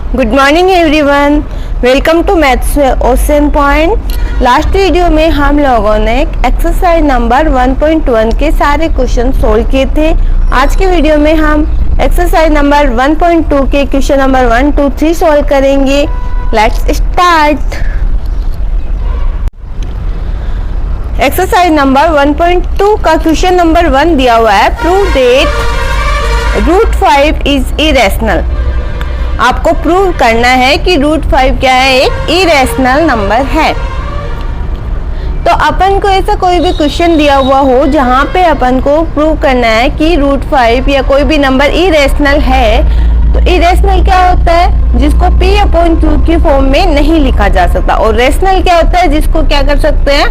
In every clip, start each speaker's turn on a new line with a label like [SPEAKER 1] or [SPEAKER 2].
[SPEAKER 1] Good morning everyone, welcome to maths ocean point. Last video में हम लोगों ने एक्सरसाइज नंबर 1.1 के सारे क्वेश्चन सोल्व किए थे। आज के वीडियो में हम एक्सरसाइज नंबर 1.2 के क्वेश्चन नंबर 1, 2, 3 सोल्व करेंगे। Let's start. एक्सरसाइज नंबर 1.2 का क्वेश्चन नंबर 1 दिया हुआ है, prove that root 5 is irrational. आपको प्रूव करना है कि रूट 5 क्या है, एक इरेशनल नंबर है। तो अपन को ऐसा कोई भी क्वेश्चन दिया हुआ हो जहां पे अपन को प्रूव करना है कि रूट 5 या कोई भी नंबर इरेशनल है, तो इरेशनल क्या होता है, जिसको P/Q की फॉर्म में नहीं लिखा जा सकता। और रेशनल क्या होता है, जिसको क्या कर सकते हैं,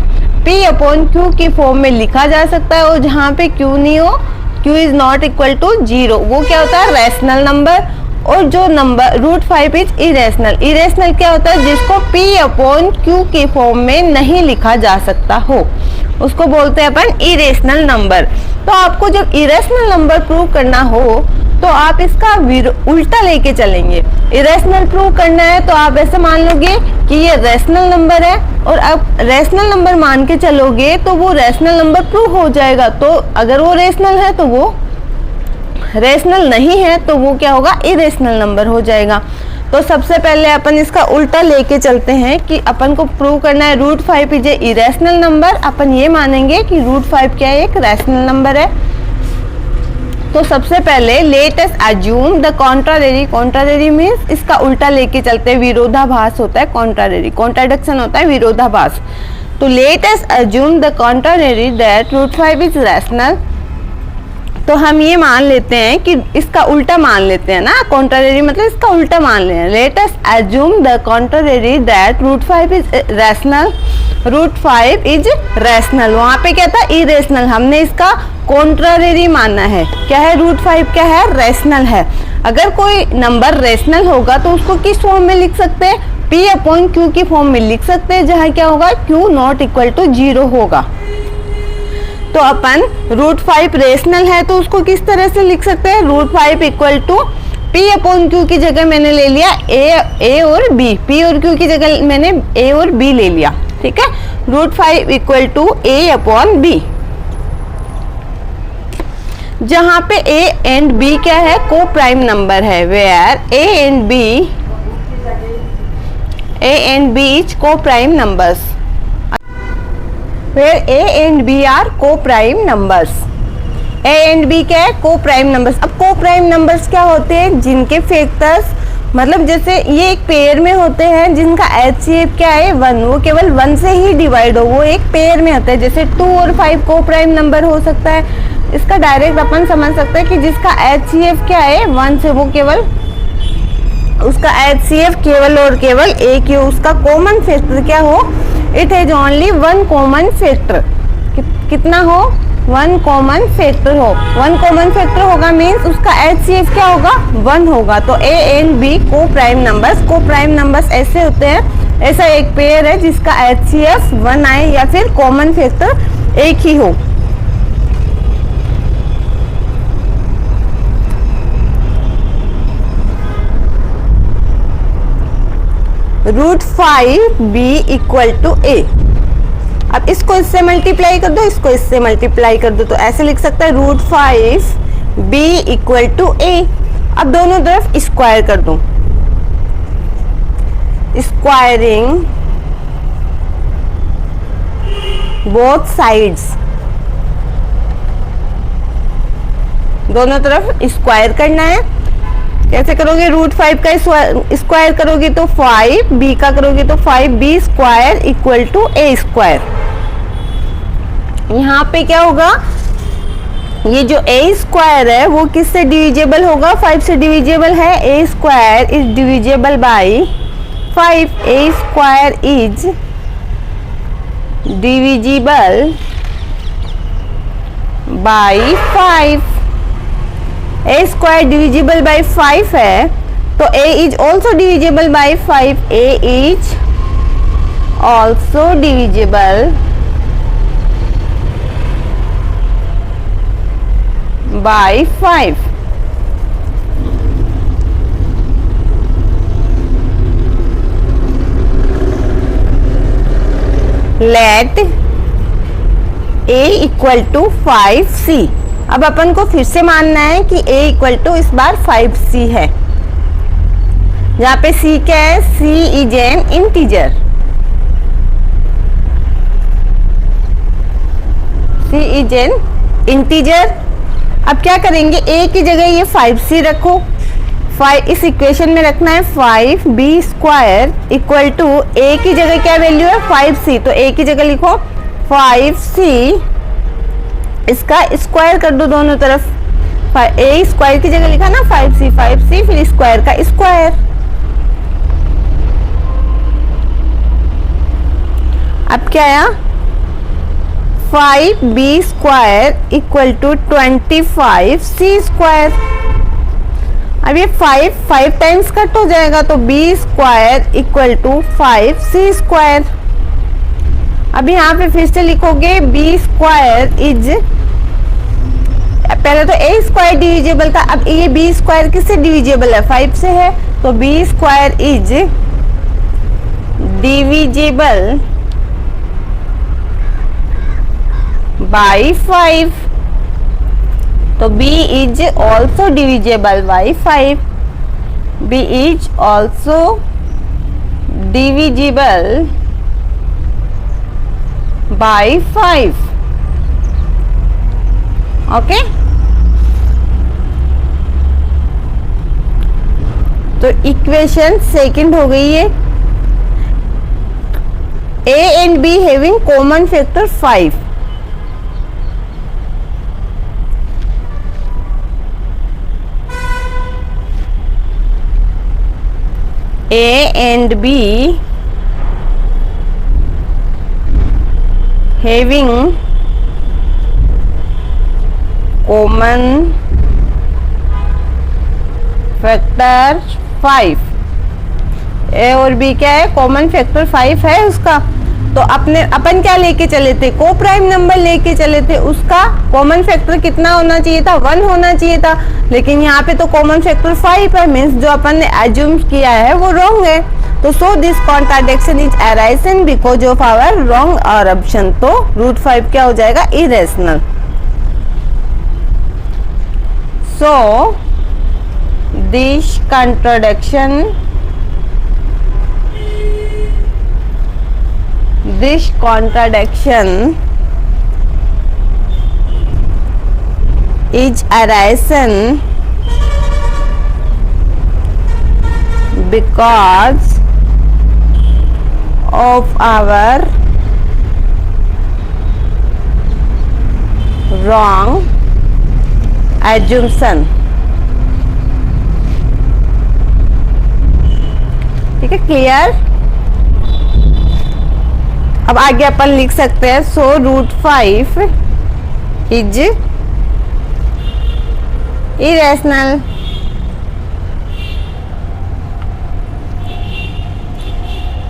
[SPEAKER 1] P/Q की फॉर्म में लिखा जा सकता है। और जहां पे Q नहीं हो, Q is not equal to 0, वो क्या होता है, रेशनल नंबर। और जो number root 5 is irrational. Irrational क्या होता है, जिसको P/Q की फॉर्म में नहीं लिखा जा सकता हो, उसको बोलते हैं अपन इरेशनल नंबर। तो आपको जब इरेशनल नंबर प्रूव करना हो तो आप इसका उल्टा लेके चलेंगे। इरेशनल प्रूव करना है तो आप ऐसे मान लोगे कि ये रेशनल नंबर है, और अब रेशनल नंबर मान के चलोगे तो वो रेशनल नंबर प्रूव हो जाएगा। तो अगर वो रेशनल है तो वो रेशनल नहीं है तो वो क्या होगा, इरेशनल नंबर हो जाएगा। तो सबसे पहले अपन इसका उल्टा लेके चलते हैं कि अपन को प्रूव करना है root 5 is a irrational number. अपन ये मानेंगे कि रूट 5 क्या है, एक रैशनल नंबर है। तो सबसे पहले late us assume the contrary. Contrary means इसका उल्टा लेके चलते हैं, विरोधाभास होता है कॉन्ट्रारी, कॉन्ट्राडिक्शन होता है विरोधाभास। तो let us assume the contrary that root 5 is rational. तो हम ये मान लेते हैं कि इसका उल्टा मान लेते हैं ना, कॉन्ट्रारी मतलब इसका उल्टा मान लेते हैं। Let us assume the contrary that root 5 is rational. Root 5 is rational, वहां पे क्या था, इरेशनल। हमने इसका कॉन्ट्रारी मानना है। क्या है, रूट 5 क्या है, रैशनल है। अगर कोई नंबर रैशनल होगा तो उसको किस फॉर्म में लिख सकते हैं, P/Q की फॉर्म में लिख सकते हैं, जहां क्या होगा, Q नॉट इक्वल टू 0 होगा। तो अपन रूट 5 रेशनल है तो उसको किस तरह से लिख सकते हैं, रूट 5 इक्वल टू P/Q की जगह मैंने ले लिया A और B, P और Q की जगह मैंने A और B ले लिया, ठीक है। रूट 5 इक्वल टू A/B, जहां पे A एंड B क्या है, को प्राइम नंबर है, where A and B is co prime numbers, where A and B are co-prime numbers। A and B क्या है, co-prime numbers। अब co-prime numbers क्या होते हैं, जिनके फैक्टर्स मतलब जैसे ये एक पेयर में होते हैं जिनका HCF क्या है, 1, वो केवल 1 से ही डिवाइड हो, वो एक पेयर में होता है। जैसे 2 और 5 co-prime नंबर हो सकता है। इसका डायरेक्ट अपन समझ सकते हैं कि जिसका HCF क्या है, 1 से, वो केवल उसका HCF केवल और केवल एक ही हो, उसका कॉमन फैक्टर क्या हो, it has only 1 common factor. कितना हो, 1 कॉमन फैक्टर हो। 1 कॉमन फैक्टर होगा मीन्स उसका HCF क्या होगा, 1 होगा। तो A एंड B को प्राइम नंबर्स। को प्राइम नंबर्स ऐसे होते हैं, ऐसा एक पेयर है जिसका HCF 1 आए या फिर कॉमन फैक्टर एक ही हो। Root 5B equal to A। अब इसको इससे मल्टीप्लाई कर दो, इसको इससे मल्टीप्लाई कर दो, तो ऐसे लिख सकते हैं root 5B equal to A। अब दोनों तरफ स्क्वायर कर दो, स्क्वायरिंग बोथ साइड्स, दोनों तरफ स्क्वायर करना है। कैसे करोगे, रूट 5 का स्क्वायर करोगे तो 5, B का करोगे तो 5B square equal to A square. यहाँ पे क्या होगा, ये जो A स्क्वायर है वो किससे डिविजिबल होगा, 5 से डिविजिबल है। A square is divisible by 5। A square is divisible by 5। A square divisible by 5 है तो A is also divisible by 5। A is also divisible by 5। Let a equal to 5c। अब अपन को फिर से मानना है कि a इक्वल टू इस बार 5c है। यहाँ पे c क्या है? c is an integer. c is an integer. अब क्या करेंगे, a की जगह ये 5c रखो। 5 इस इक्वेशन में रखना है 5b square equal to a की जगह क्या वैल्यू है? 5c। तो a की जगह लिखो 5c, इसका स्क्वायर कर दो दोनों तरफ। a स्क्वायर की जगह लिखा ना 5c, फिर स्क्वायर का स्क्वायर। अब क्या आया? 5b square equal to 25c square. अब ये 5 टाइम्स कट हो जाएगा, तो b square equal to 5c square. अब यहाँ पे फिर से लिखोगे b स्क्वायर इज, पहले तो a स्क्वायर डिविजिबल था, अब ये b स्क्वायर किससे डिविजिबल है? 5 से है। तो b square is divisible by 5। तो b is also divisible by 5। b is also divisible by 5। Okay, तो इक्वेशन सेकंड हो गई है। a and b having common factor 5। a and b having common factor 5। a और b क्या है? Common factor 5 है उसका। तो अपन क्या लेके चले थे? को प्राइम नंबर लेके चले थे, उसका कॉमन फैक्टर कितना होना चाहिए था? 1 होना चाहिए था। लेकिन यहाँ पे तो कॉमन फैक्टर 5 है, मीन्स जो अपन ने एज्यूम किया है वो रॉन्ग है। तो so this contradiction is arisen because of our wrong assumption. तो रूट 5 क्या हो जाएगा? Irrational. So this contradiction is arisen because of our wrong assumption। ठीक है, क्लियर? अब आगे अपन लिख सकते हैं सो रूट 5 इज इरेशनल।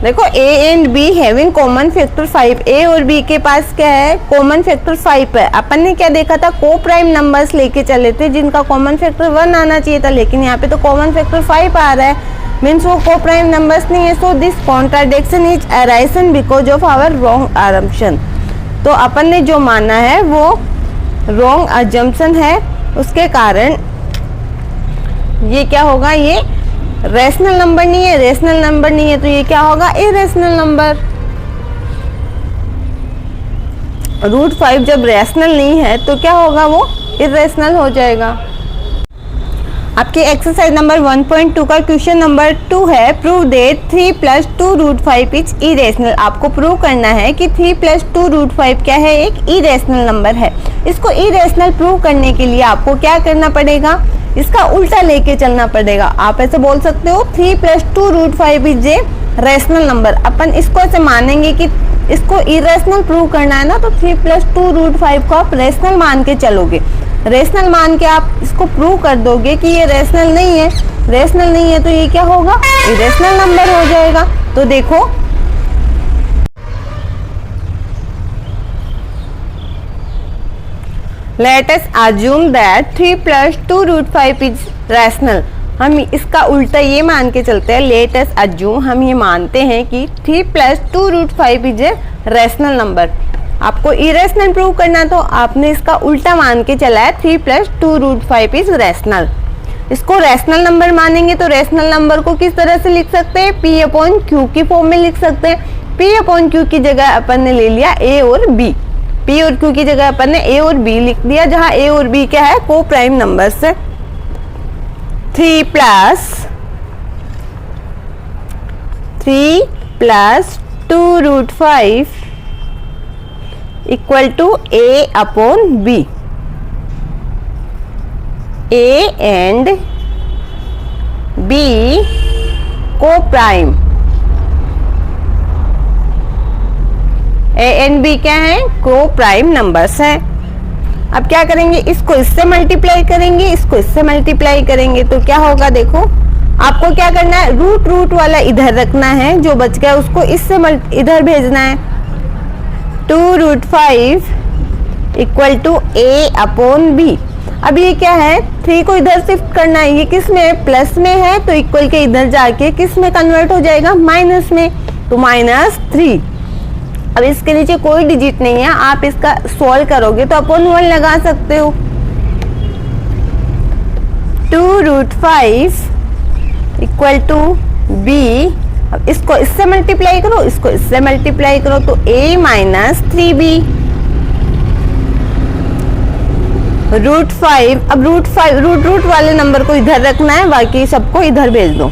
[SPEAKER 1] देखो a and b having common factor 5। a और b के पास क्या है? कॉमन फैक्टर 5 है। अपन ने क्या देखा था? को प्राइम नंबर्स लेके चले थे जिनका कॉमन फैक्टर 1 आना चाहिए था, लेकिन यहाँ पे तो कॉमन फैक्टर 5 आ रहा है, मीन्स वो को प्राइम नंबर्स नहीं है। So this contradiction is arisen because of our wrong assumption. तो अपन ने जो माना है वो रॉन्ग असम्पशन है, उसके कारण ये क्या होगा? ये रेशनल नंबर नहीं है। रेशनल नंबर नहीं है तो ये क्या होगा? Irrational number. रूट 5 जब रेशनल नहीं है तो क्या होगा? वो इरेशनल हो जाएगा। आपके एक्सरसाइज नंबर 1.2 का क्वेश्चन नंबर 2 है, prove that 3 + 2 root 5 is irrational. आपको प्रूव करना है कि 3 + 2 रूट 5 क्या है? एक इरेशनल नंबर है। इसको इरेशनल प्रूव करने के लिए आपको क्या करना पड़ेगा? इसका उल्टा लेके चलना पड़ेगा। आप ऐसे बोल सकते हो 3 + 2 root 5 is a rational number. अपन इसको ऐसे मानेंगे कि इसको इरेशनल प्रूव करना है ना, तो 3 + 2 रूट 5 को आप रेशनल मान के चलोगे। रेशनल मान के आप इसको प्रूव कर दोगे कि ये रेशनल नहीं है। रेशनल नहीं है तो ये क्या होगा? इरेशनल नंबर हो जाएगा। तो देखो let us assume that 3 + 2 root 5 is rational। हम इसका उल्टा ये मान के चलते हैं, लेट अस अज्यूम, हम ये मानते हैं कि 3 + 2√5 इज ए रैशनल नंबर। आपको इरेशनल प्रूव करना तो आपने इसका उल्टा मान के चला है, 3 + 2√5 इज रैशनल। इसको रैशनल नंबर मानेंगे तो रैशनल नंबर को किस तरह से लिख सकते हैं, P/Q की फॉर्म में लिख सकते हैं। P/Q की जगह अपन ने ले लिया A और B, P और Q की जगह अपन ने A और B लिख दिया, जहां A और B क्या है, को प्राइम नंबर्स है। 3 + 2√5 = A/B। A and B को प्राइम, A and B क्या है, को प्राइम नंबर्स है। अब क्या करेंगे, इसको इससे मल्टीप्लाई करेंगे, इसको इससे मल्टीप्लाई करेंगे तो क्या होगा, देखो आपको क्या करना है, रूट वाला इधर रखना है, जो बच गया उसको इससे इधर भेजना है। 2√5 = A/B। अब ये क्या है, 3 को इधर शिफ्ट करना है, ये किस में है, प्लस में है, तो इक्वल के इधर जाके किस में कन्वर्ट हो जाएगा, माइनस में, तो -3। अब इसके नीचे कोई डिजिट नहीं है, आप इसका सॉल्व करोगे तो अपन 1 लगा सकते हो। 2√5 = B। अब इसको इससे मल्टीप्लाई करो, इसको इससे मल्टीप्लाई करो तो A - 3B। √5, अब रूट वाले नंबर को इधर रखना है, बाकी सबको इधर भेज दो।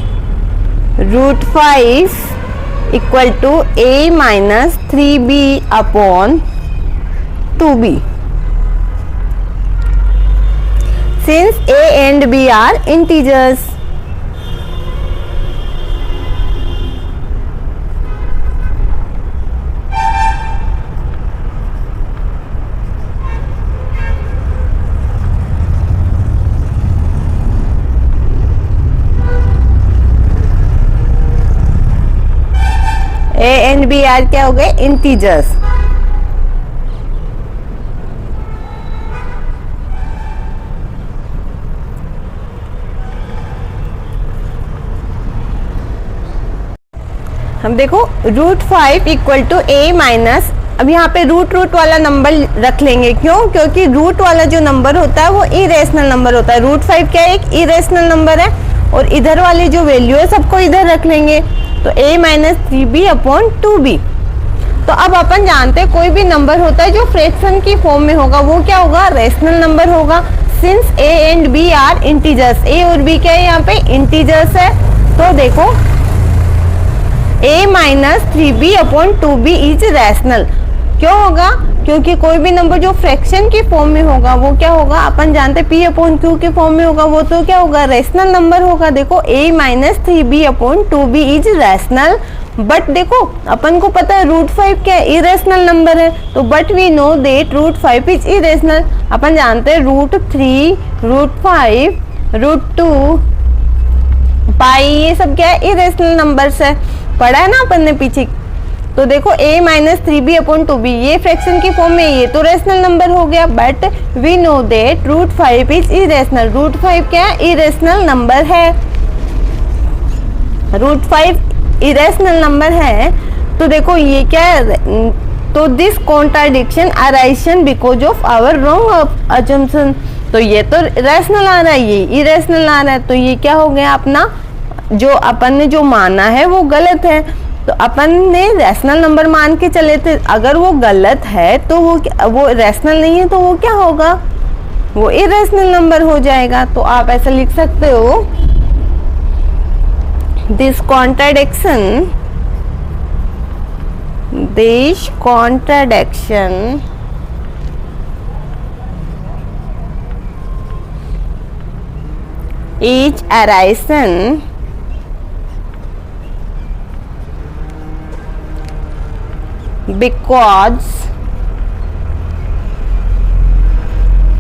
[SPEAKER 1] √5 = A - 3B/2B। Since A and B are integers, A and B are क्या हो गए, इंटीजर्स। हम देखो √5 = A-, अब यहाँ पे रूट वाला नंबर रख लेंगे, क्यों, क्योंकि रूट वाला जो नंबर होता है वो इरेशनल नंबर होता है। √5 क्या है, एक इरेशनल नंबर है, और इधर वाली जो वैल्यू है सबको इधर रख लेंगे, तो A - 3B/2B। तो अब अपन जानते हैं कोई भी नंबर होता है जो फ्रैक्शन की फॉर्म में होगा वो क्या होगा, रेशनल नंबर होगा। Since A and B are integers, A और B क्या है, यहाँ पे इंटीजर्स है, तो देखो A - 3B/2B इज रैशनल। क्यों होगा, क्योंकि कोई भी नंबर जो फ्रैक्शन की फॉर्म में होगा वो क्या होगा, अपन जानते हैं P/Q की फॉर्म में होगा, वो तो क्या होगा, रैशनल नंबर होगा। देखो A - 3B/2B is rational, but देखो अपन को पता है √5 क्या है, इरेशनल नंबर है, तो but we know that √5 is irrational. अपन जानते हैं √3, √5, √2, पाई, ये सब क्या है, इरेशनल नंबर्स है, पढ़ा है ना अपन ने पीछे। तो देखो A - 3B/2B ये फ्रैक्शन की फॉर्म में, ये तो रेशनल नंबर हो गया, but we know that √5 is irrational. √5 क्या है, इरेशनल नंबर है, √5 इरेशनल नंबर है। तो देखो ये क्या है, तो this contradiction arisen because of our wrong assumption. तो ये तो रैशनल आ रहा है, ये इरेशनल आ रहा है, तो ये क्या हो गया, अपना जो अपन ने जो माना है वो गलत है। तो अपन ने रैशनल नंबर मान के चले थे, अगर वो गलत है तो वो रैशनल नहीं है, तो वो क्या होगा, वो इरेशनल नंबर हो जाएगा। तो आप ऐसा लिख सकते हो, this contradiction is arisen because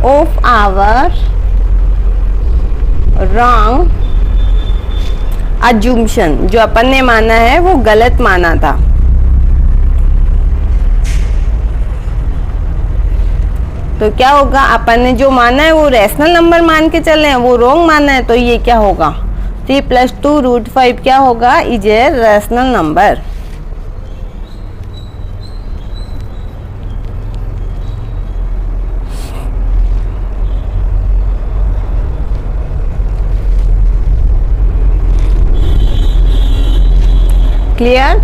[SPEAKER 1] of our wrong assumption। जो अपन ने माना है वो गलत माना था। तो क्या होगा, अपन ने जो माना है वो रैशनल नंबर मान के चल रहे हैं, वो रॉन्ग माना है, तो ये क्या होगा, 3+2√5 क्या होगा? Is a rational number. Clear?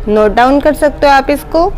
[SPEAKER 1] Note down कर सकते हो आप इसको।